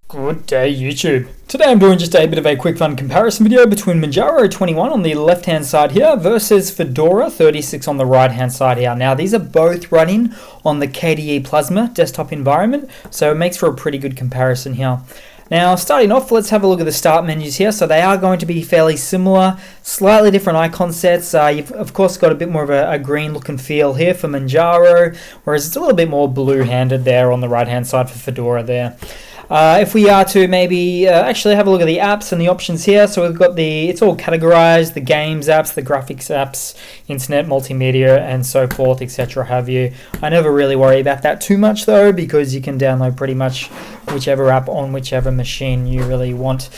Good day, YouTube. Today I'm doing just a bit of a quick fun comparison video between Manjaro 21 on the left hand side here versus Fedora 36 on the right hand side here. Now these are both running on the KDE Plasma desktop environment, so it makes for a pretty good comparison here. Now starting off, let's have a look at the start menus here. So they are going to be fairly similar, slightly different icon sets. You've of course got a bit more of a green look and feel here for Manjaro, whereas it's a little bit more blue handed there on the right hand side for Fedora there. If we are to maybe actually have a look at the apps and the options here, so we've got it's all categorized, the games apps, the graphics apps, internet, multimedia, and so forth, etc. have you. I never really worry about that too much though, because you can download pretty much whichever app on whichever machine you really want.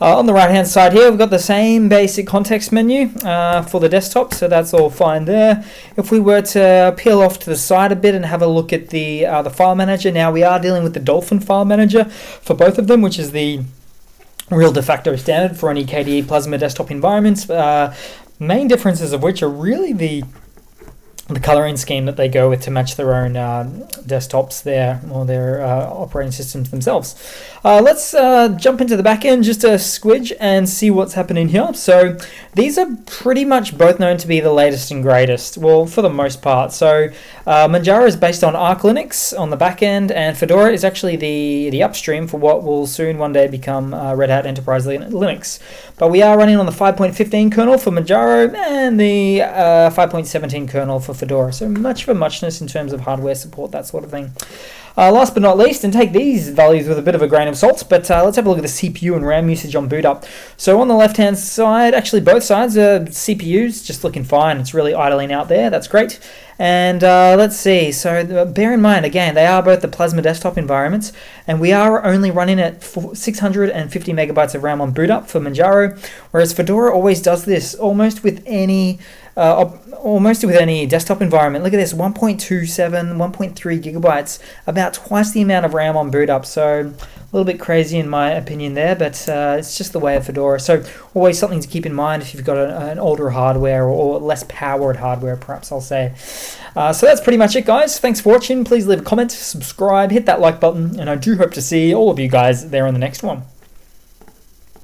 On the right hand side here, we've got the same basic context menu for the desktop, so that's all fine there. If we were to peel off to the side a bit and have a look at the file manager, now we are dealing with the Dolphin file manager for both of them, which is the real de facto standard for any KDE Plasma desktop environments. Main differences of which are really the coloring scheme that they go with to match their own desktops there, or their operating systems themselves. Let's jump into the back end just a squidge and see what's happening here. So these are pretty much both known to be the latest and greatest, well, for the most part. So Manjaro is based on Arch Linux on the back end, and Fedora is actually the upstream for what will soon one day become Red Hat Enterprise Linux. But we are running on the 5.15 kernel for Manjaro and the 5.17 kernel for Fedora, so much of a muchness in terms of hardware support, that sort of thing. Last but not least, and take these values with a bit of a grain of salt, but let's have a look at the CPU and RAM usage on boot up. So on the left hand side, actually both sides, CPUs just looking fine. It's really idling out there, that's great. And let's see, so bear in mind, again, they are both the Plasma desktop environments, and we are only running at 650 megabytes of RAM on boot up for Manjaro, whereas Fedora always does this almost with any desktop environment. Look at this, 1.27, 1.3 gigabytes, about twice the amount of RAM on boot up. So a little bit crazy in my opinion there, but it's just the way of Fedora. So always something to keep in mind if you've got an older hardware or less powered hardware, perhaps I'll say. So that's pretty much it, guys. Thanks for watching. Please leave a comment, subscribe, hit that like button, and I do hope to see all of you guys there on the next one.